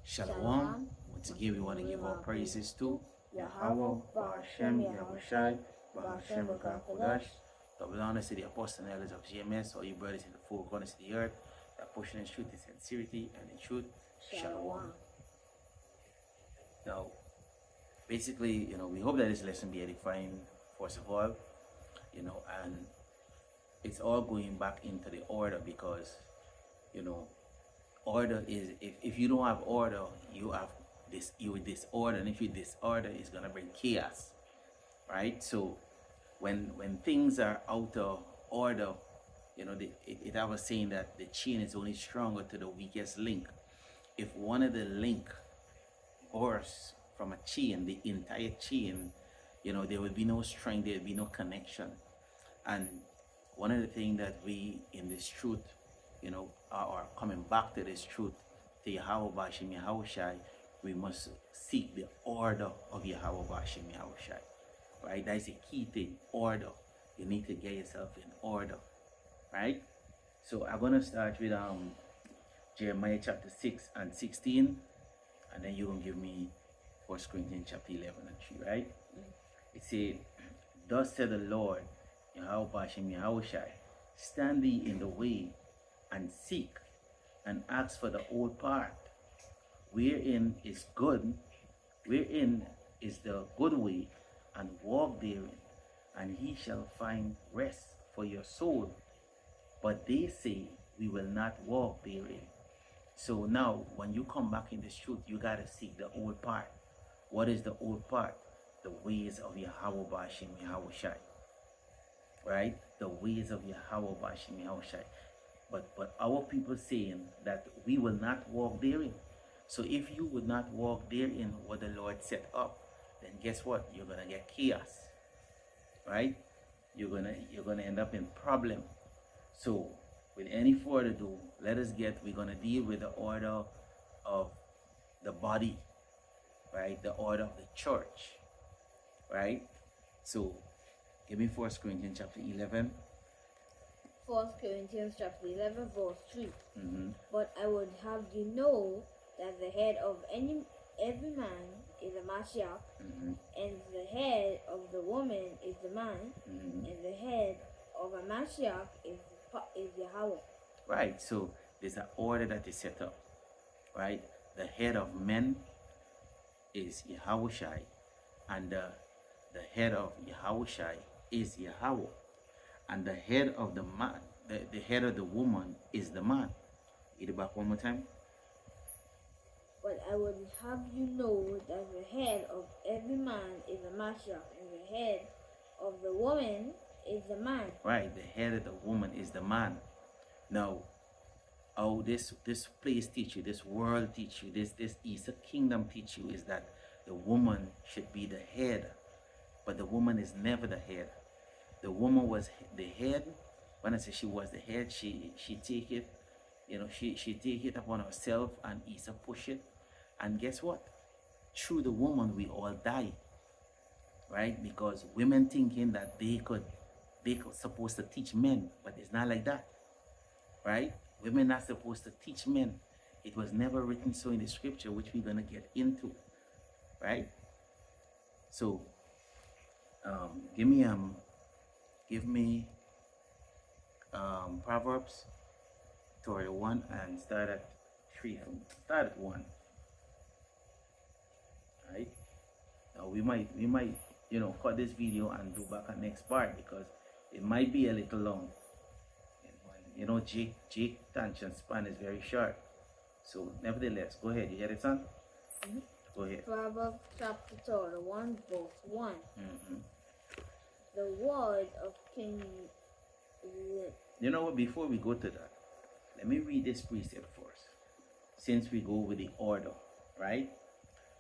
Shalom. Once again, we want to give our praises to Yahweh, Bahashem, Yahushai, Bahashem, Rakakodash. Double honors to the apostle and elders of GMS, all you brothers in the four corners of the earth, that portion in truth is sincerity, and in truth, Shalom. Now, basically, we hope that this lesson be edifying, first of all, and it's all going back into the order because, order is, if you don't have order, you will disorder, and if you disorder, it's gonna bring chaos, right? So when things are out of order, it have a saying that the chain is only stronger to the weakest link. If one of the link bursts from a chain, the entire chain, there will be no strength, there will be no connection. And one of the things that we in this truth, are coming back to this truth, to Yahweh Bashim Yahushai, we must seek the order of Yahweh Bashim Yahushai. Right? That's the key thing, order. You need to get yourself in order. Right? So I'm gonna start with Jeremiah chapter 6 and 16, and then you're gonna give me 1 Corinthians chapter 11 and 3, right? It says, thus said the Lord, Yahweh Bashim Yahushai, stand thee in the way and seek and ask for the old part, wherein is good, wherein is the good way, and walk therein, and he shall find rest for your soul. But they say, we will not walk therein. So now, when you come back in this truth, you got to seek the old part. What is the old part? The ways of Yahweh Bashim Yahushai. Right? The ways of Yahweh Bashim Yahushai. But our people saying that we will not walk therein. So if you would not walk therein what the Lord set up, then guess what? You're gonna get chaos. Right? You're gonna end up in problem. So with any further ado, we're gonna deal with the order of the body, right? The order of the church, right? So give me 1 Corinthians chapter 11. 1 Corinthians chapter 11 verse 3. But I would have you know that the head of every man is a Mashiach, and the head of the woman is the man, and the head of a Mashiach is Yahweh. Right, so there's an order that is set up, right? The head of men is Yahushai, and the head of Yahushai is Yahweh, and the head of the man, the head of the woman is the man. Read it back one more time. But I would have you know that the head of every man is a Mashiach, and the head of the woman is the man. Right, the head of the woman is the man. Now, how this place teach you, this world teach you, this Eastern kingdom teach you is that the woman should be the head, but the woman is never the head. The woman was the head. When I say she was the head, she take it, she take it upon herself, and Esau push it. And guess what? Through the woman, we all die, right? Because women thinking that they could supposed to teach men, but it's not like that, right? Women are supposed to teach men. It was never written so in the scripture, which we're gonna get into, right? So, give me Proverbs 31 and start at 1. Right? Now we might cut this video and do back a next part because it might be a little long. Jake attention span is very short. So nevertheless, go ahead. You get it, son? Go ahead. Proverbs chapter 31 verse 1. The word of King. You know what? Before we go to that, let me read this precept first. Since we go with the order, right?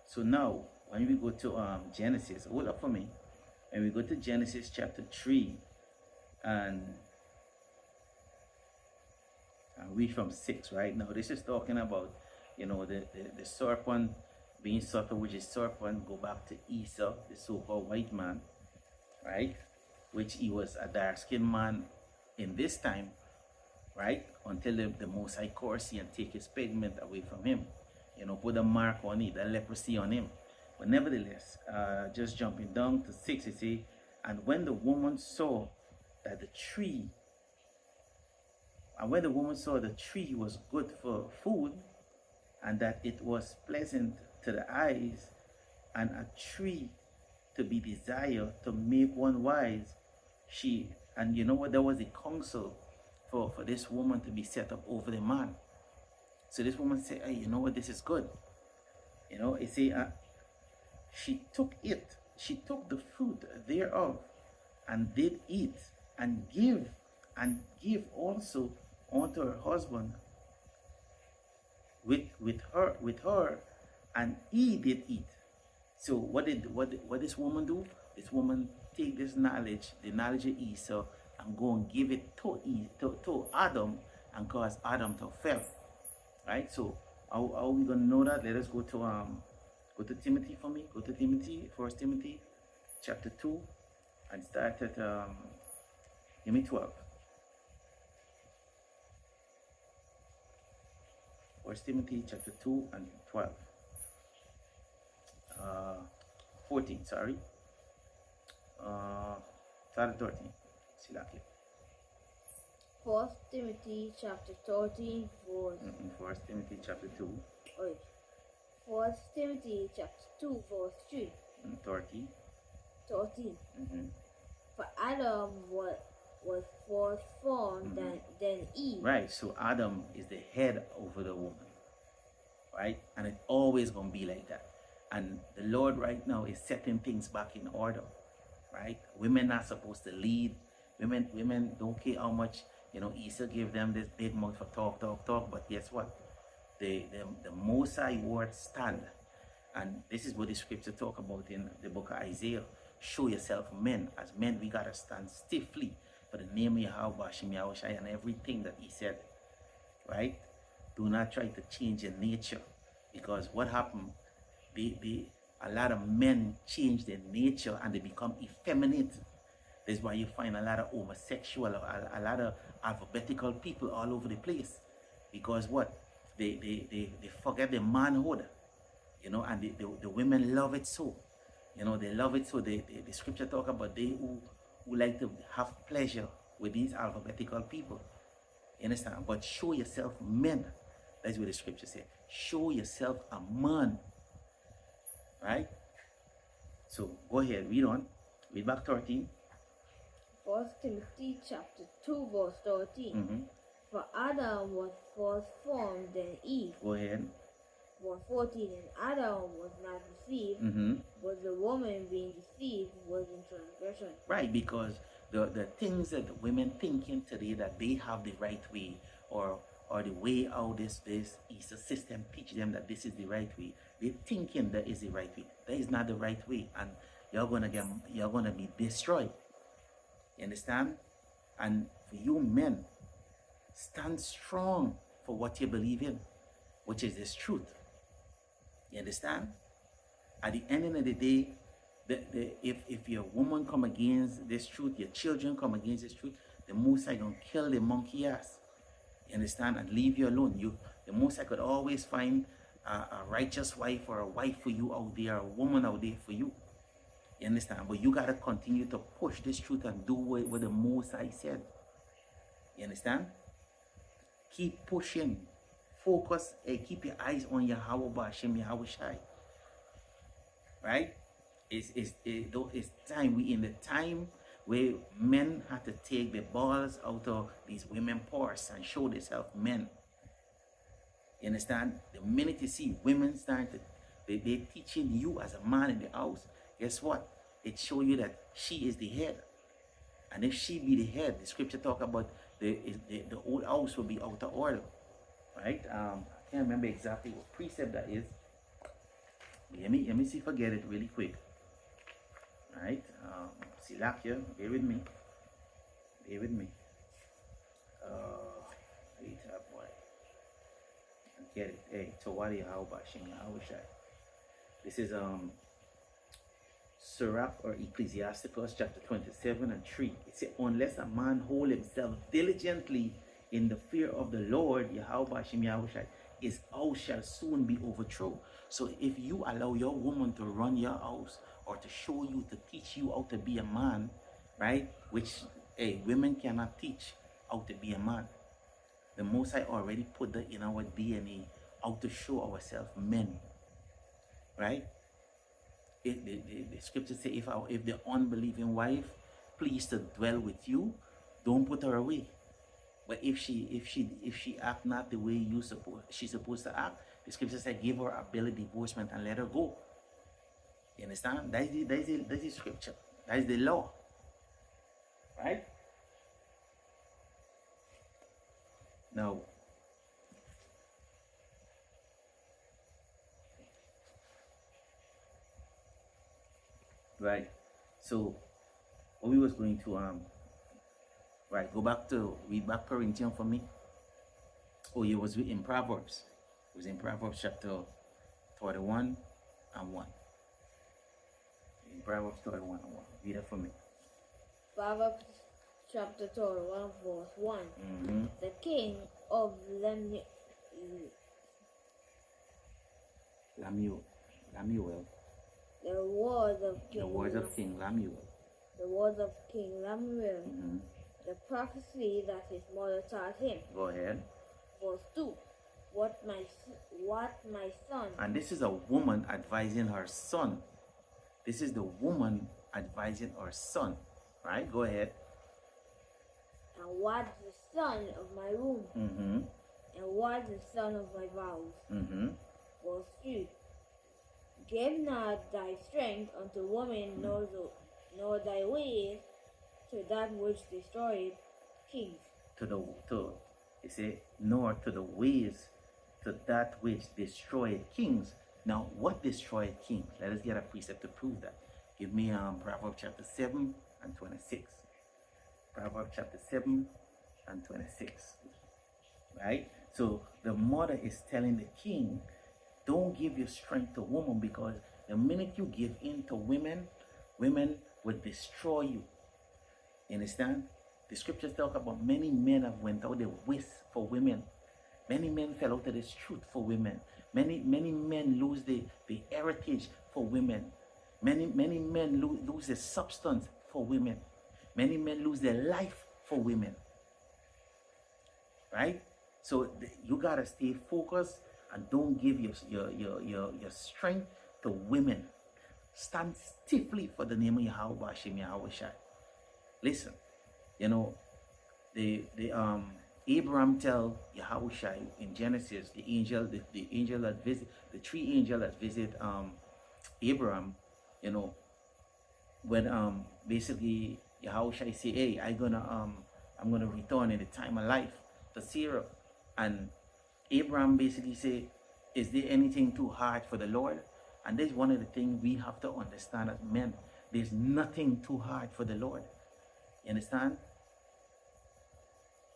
So now, when we go to Genesis, hold up for me. When we go to Genesis chapter 3 and read from 6, right? Now, this is talking about, the serpent being subtle, which is serpent, go back to Esau, the so-called white man, right? Which he was a dark-skinned man in this time, right? Until the Most High curse and take his pigment away from him. put a mark on it, a leprosy on him. But nevertheless, just jumping down to 6, it says, and when the woman saw that the tree, was good for food, and that it was pleasant to the eyes, and a tree to be desired to make one wise, and you know what, there was a counsel for this woman to be set up over the man. So this woman said, hey, you know what, this is good. It say, she took the fruit thereof, and did eat, and give also unto her husband with her, and he did eat. So what this woman do? This woman take this knowledge, the knowledge of Esau, and go and give it to Adam, and cause Adam to fail. Right? So how are we gonna know that? Let us go to Timothy for me. Go to Timothy, 1 Timothy chapter 2, and start at give me 12. 1 Timothy chapter 2 and 12. 14, sorry. Start at 13. Silaki. 1 Timothy chapter 13 verse. 1 Timothy chapter 2. Wait. 1 Timothy chapter 2 verse 3. 13. 13. For Adam was first formed, then Eve. Right, so Adam is the head over the woman. Right? And it's always going to be like that. And the Lord right now is setting things back in order. Right? Women are supposed to lead. Women don't care how much, Esau gave them this big mouth for talk. But guess what? The Most High word stand. And this is what the scripture talk about in the book of Isaiah. Show yourself men. As men, we got to stand stiffly for the name of Yahweh, Hashem Yahushai, and everything that he said. Right? Do not try to change your nature. Because what happened, a lot of men change their nature and they become effeminate. That's why you find a lot of homosexual, a lot of alphabetical people all over the place. Because what? They forget their manhood. And the women love it so. They love it so. The scripture talk about they who like to have pleasure with these alphabetical people. You understand? But show yourself men. That's what the scripture says. Show yourself a man. Right? So go ahead, read on. Read back 13. 1 Timothy chapter 2 verse 13. For Adam was first formed, then Eve. Go ahead. Verse 14. And Adam was not deceived, but the woman being deceived was in transgression. Right, because the things that women thinking today that they have the right way, or the way how this Easter system teach them that this is the right way. They're thinking that is the right way. That is not the right way, and you're gonna be destroyed. You understand? And for you men, stand strong for what you believe in, which is this truth. You understand? At the end of the day, if your woman come against this truth, your children come against this truth, the Most High gonna kill the monkey ass. You understand? And leave you alone. The Most High could always find a righteous wife or a wife for you out there, a woman out there for you. You understand? But you gotta continue to push this truth and do what the Most High said. You understand? Keep pushing. Focus and keep your eyes on Yahweh Hashem Yahushai. Right? It's time. We in the time where men have to take the balls out of these women purse and show themselves men. You understand? The minute you see women starting to, they're teaching you as a man in the house, guess what? It show you that she is the head. And if she be the head, the scripture talk about the old house will be out of order. Right? I can't remember exactly what precept that is. Let me see if I get it really quick. Alright, Silakia, bear with me. Wait up, boy. I get it. Hey, Tawadi Haubashing Yahushai. This is Sirach or Ecclesiasticus chapter 27 and 3. It says, unless a man hold himself diligently in the fear of the Lord, Yahweh Hashem Yahushai, his house shall soon be overthrown. So if you allow your woman to run your house or to show you, to teach you how to be a man, right? Which, hey, women cannot teach how to be a man. The Most High already put that in our DNA, how to show ourselves men, right? The scripture say, if the unbelieving wife please to dwell with you, don't put her away. But if she act not the way she's supposed to act, the scripture said, give her a bill of divorcement and let her go. You understand? That is the scripture. That is the law. Right? Now, right. So what we was going to right, read back Corinthians for me. Oh, it was in Proverbs. It was in Proverbs chapter 31 and 1. In Proverbs 31 and 1. Read it for me. Proverbs chapter 31 verse 1. Mm-hmm. The king of Lemuel. The words of King Lemuel. The words of King Lemuel. Mm-hmm. The prophecy that his mother taught him. Go ahead. Verse 2. What my son. And this is a woman advising her son. This is the woman advising her son. Right? Go ahead. And what the son of my womb. Mm-hmm. And what the son of my vows. Mm-hmm. Verse 3. Give not thy strength unto woman, nor thy ways to that which destroyed kings. It say, nor to the ways to that which destroyed kings. Now, what destroyed kings? Let us get a precept to prove that. Give me Proverbs chapter 7 and 26. Proverbs chapter 7 and 26. Right? So the mother is telling the king, don't give your strength to woman, because the minute you give in to women, women will destroy you. You understand? The scriptures talk about many men have went out the ways for women. Many men fell out of this truth for women. Many men lose the heritage for women. Many men lose their substance for women. Many men lose their life for women. Right? So you gotta stay focused and don't give your strength to women. Stand stiffly for the name of Yahweh Hashem Yahweh Shai. Listen, you know, the Abraham tell Yahweh Shai in Genesis, the angel that visit, the three angels that visit Abraham, you know, when basically Yahweh Shai say, hey, I'm gonna return in the time of life to Sarah, and Abraham basically say, is there anything too hard for the Lord? And that's one of the things we have to understand as men. There's nothing too hard for the Lord. You understand?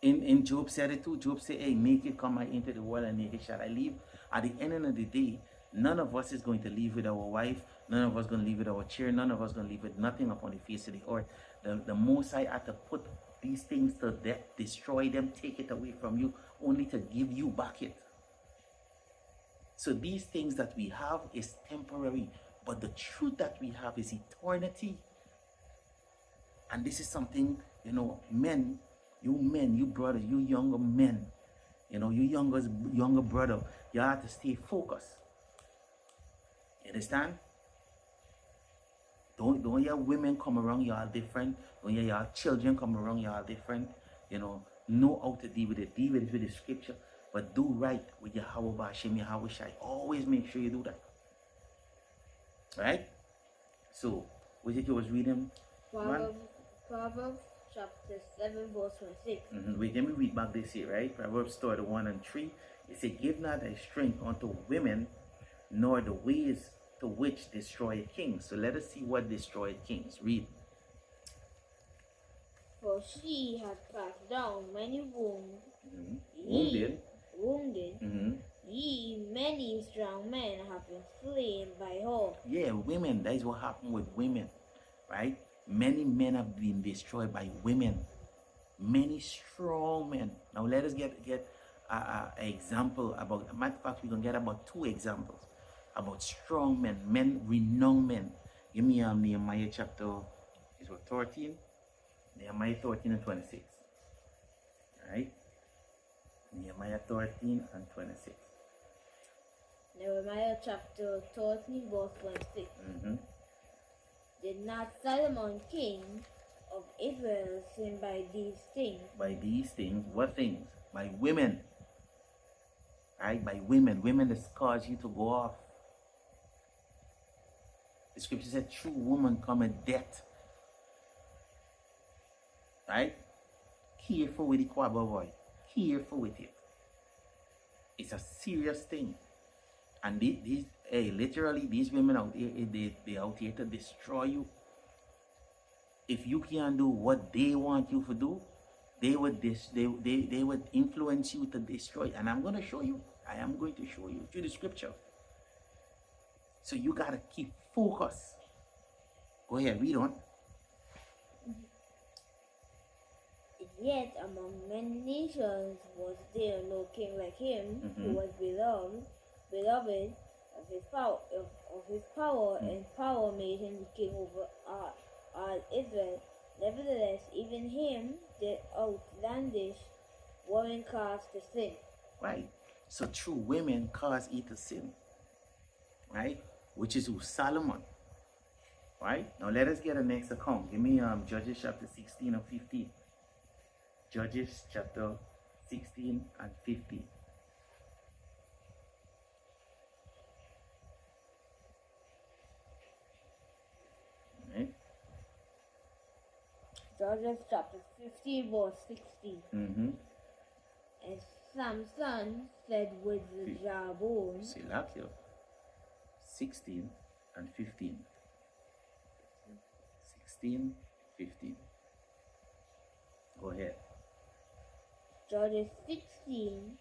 In Job said it too. Job said, hey, make it come into the world and make it shall I leave. At the end of the day, none of us is going to leave with our wife. None of us going to leave with our chair. None of us going to leave with nothing upon the face of the earth. The Most High had to put these things to death, destroy them, take it away from you, only to give you back it. So these things that we have is temporary, but the truth that we have is eternity. And this is something, you know, men, you brothers, you younger men, you know, you younger brother, you have to stay focused. You understand? Don't your women come around, you all different. Don't your children come around, you all different. You know how to deal with it. Deal with it with the scripture. But do right with your Yahweh Hashem, Yahweh Shai. Always make sure you do that. Right? So, what it you was reading? Proverbs chapter 7 verse 26. Wait, let me read back this here, right? Proverbs 31 and 3. It says, give not thy strength unto women, nor the ways to which destroy kings. So let us see what destroyed kings. Read. For she hath cast down many wounded. Ye many strong men have been slain by her. Yeah, women. That is what happened with women, right? Many men have been destroyed by women. Many strong men. Now let us get example about, matter of fact, we're going to get about 2 examples about strong men, renowned men. Give me Nehemiah chapter, is what, 13? Nehemiah 13 and 26. Right? Nehemiah 13 and 26. Nehemiah chapter 13 verse 26. Did not Solomon king of Israel sin by these things? By these things, what things? By women. Right? By women. Women that cause you to go off. The scripture said, true woman cometh death. Right? Careful with the quabba boy. Careful with it. It's a serious thing. And these literally, these women out here, they out here to destroy you. If you can't do what they want you to do, they would influence you to destroy. And I'm going to show you. I am going to show you through the scripture. So you got to keep focus. Go ahead, read on. Yet among many nations was there no king like him, who was beloved of his power, and power made him the king over all Israel. Nevertheless, even him the outlandish woman caused to sin. Right. So true women cause it to sin. Right? Which is who? Solomon. Right? Now let us get the next account. Give me Judges chapter 16 and 15. Judges chapter 16 and 15. Right? Judges chapter 15 verse 16. And Samson said with Jeroboam. Selachia 16 and 15. 16, 15. Go ahead. Judges 16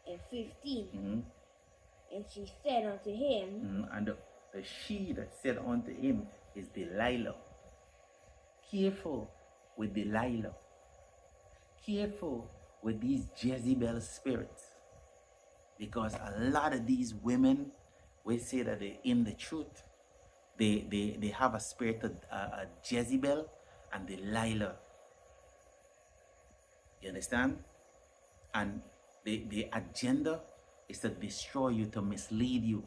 and 15. And she said unto him, and the she that said unto him is Delilah. Careful with Delilah. Careful with these Jezebel spirits. Because a lot of these women, we say that they're in the truth. They have a spirit of Jezebel and Delilah. You understand? And the agenda is to destroy you, to mislead you.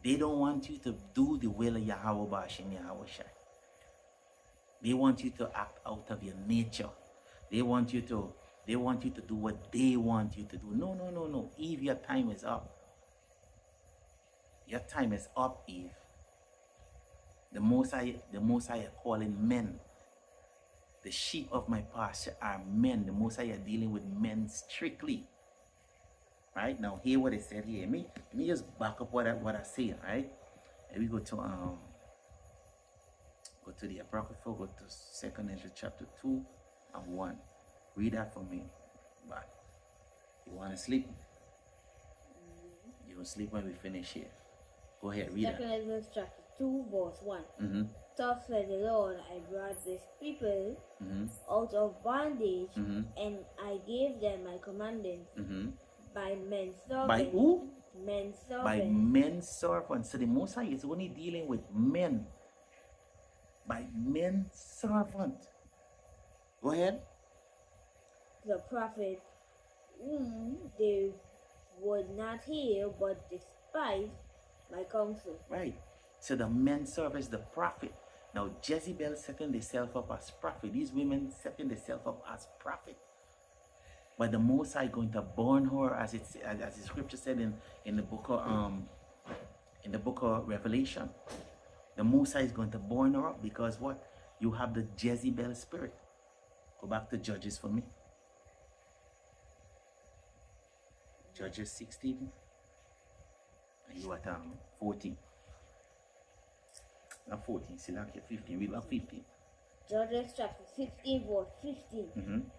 They don't want you to do the will of Yahweh Bashem Yahweh Shai. They want you to act out of your nature. They want you to do what they want you to do. No. Eve, your time is up. Your time is up, Eve. The Most High are calling men. The sheep of my pasture are men. The Most High are dealing with men strictly. Right? Now, hear what it said here. Let me just back up what I say, right? And we go to the Apocrypha, go to 2nd Ezra chapter 2 and 1. Read that for me. But you want to sleep? You will sleep when we finish here. Go ahead, read that. 2nd Ezra chapter 2 verse 1. Thus said the Lord, I brought this people out of bondage, and I gave them my commandments by men servants. By who? Men servants. By men servants. So the Most High is only dealing with men. By men servant. Go ahead. The prophet whom they would not hear, but despise my counsel. Right. So the men servants, the prophet. Now Jezebel setting herself up as prophet. These women setting themselves up as prophet. But the Most High going to burn her, as the scripture said in the book of Revelation. The Most High is going to burn her up because what? You have the Jezebel spirit. Go back to Judges for me. Judges 16. And you at 14. Not 14, still like 15. Read about 15. Judges chapter 16 verse 15.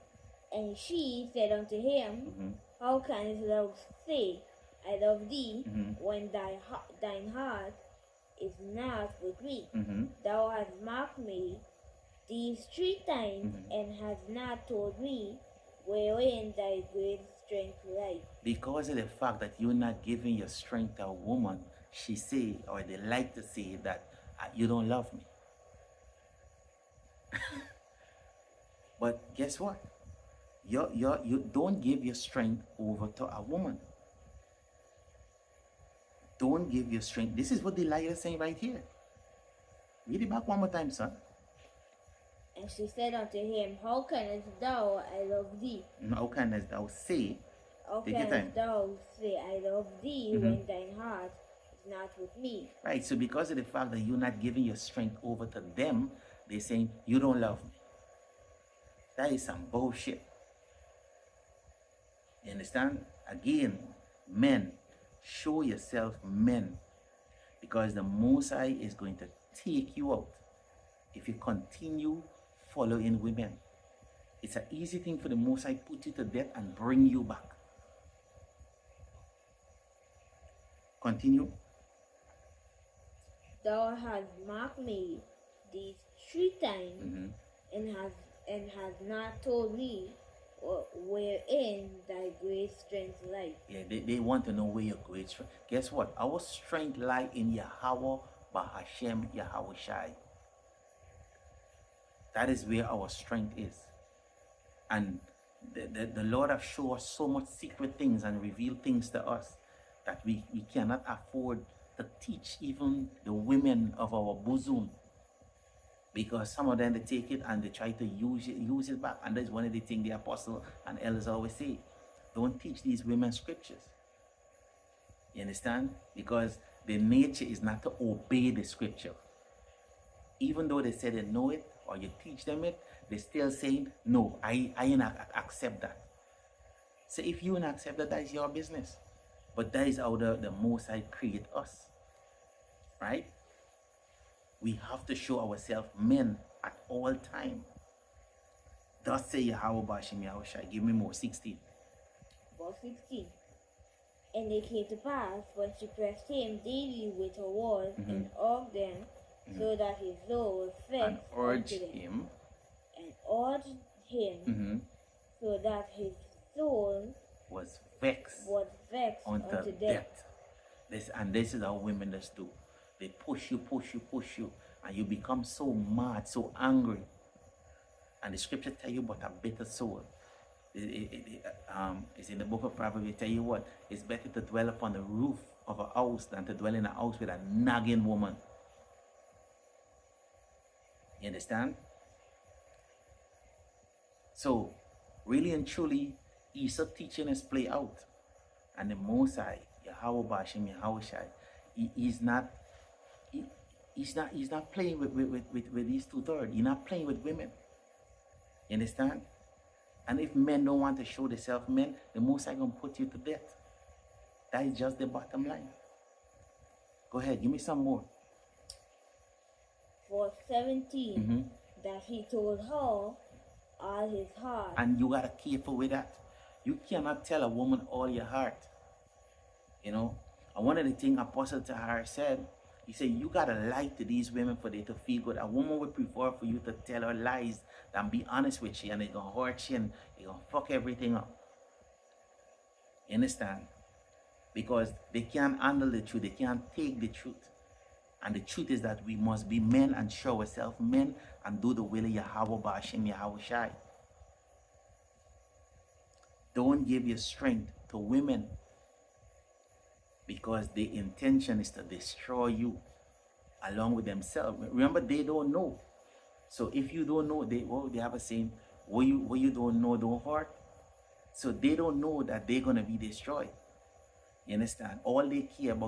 And she said unto him, How canst thou say, I love thee, when thine heart is not with me? Thou hast marked me these 3 times, and hast not told me wherein thy grace strength lie? Because of the fact that you're not giving your strength to a woman, she say, or they like to say that you don't love me. But guess what? You don't give your strength over to a woman. Don't give your strength. This is what Delilah is saying right here. Read it back one more time, son. And she said unto him, How canst thou, I love thee? How canst thou say? How Take your time. canst thou say, I love thee, when thine heart is not with me? Right, so because of the fact that you're not giving your strength over to them, they're saying, you don't love me. That is some bullshit. You understand? Again, men, show yourself men. Because the Most High is going to take you out if you continue following women. It's an easy thing for the Most High put you to death and bring you back. Continue. Thou hast marked me these 3 times, and hast not told me wherein thy great strength lies. Yeah, they want to know where your great strength. Guess what? Our strength lies in Yahweh Bahashem Yahweh Shai. That is where our strength is. And the Lord has shown us so much secret things and revealed things to us that we cannot afford to teach even the women of our bosom. Because some of them, they take it and they try to use it back. And that's one of the things the apostle and elders always say. Don't teach these women scriptures. You understand? Because the nature is not to obey the scripture. Even though they say they know it or you teach them it, they're still saying, no, I accept that. So if you don't accept that, that is your business. But that is how the Most High create us. Right? We have to show ourselves men at all time. Thus say Yahweh Bashim Yahushai. Give me more. 16. Verse 16. And it came to pass, when she pressed him daily with her words and of them, so that his soul was vexed And urged unto them. him. And urged him, so that his soul Was vexed unto death. This is how women just do. They push you, and you become so mad, so angry. And the scripture tell you about a bitter soul. It's in the book of Proverbs. It tell you what, it's better to dwell upon the roof of a house than to dwell in a house with a nagging woman. You understand? So, really and truly, Esau teaching us play out. And the Most High, Yahweh Bashim, Yahweh Shai, he's not playing with these 2/3. He's not playing with women. You understand? And if men don't want to show themselves men, the Most High gonna put you to death. That is just the bottom line. Go ahead, give me some more. Verse 17, that he told her all his heart. And you gotta careful with that. You cannot tell a woman all your heart. You know? And one of the things Apostle Tahar said, he said, you gotta lie to these women for them to feel good. A woman would prefer for you to tell her lies than be honest with you, and it's gonna hurt you and it's gonna fuck everything up. You understand? Because they can't handle the truth, they can't take the truth. And the truth is that we must be men and show ourselves men and do the will of Yahweh Bashim Yahweh Shai. Don't give your strength to women, because the intention is to destroy you along with themselves. Remember, they don't know. So if you don't know, they have a saying, what you don't know don't hurt. So they don't know that they're going to be destroyed. You understand? All they care about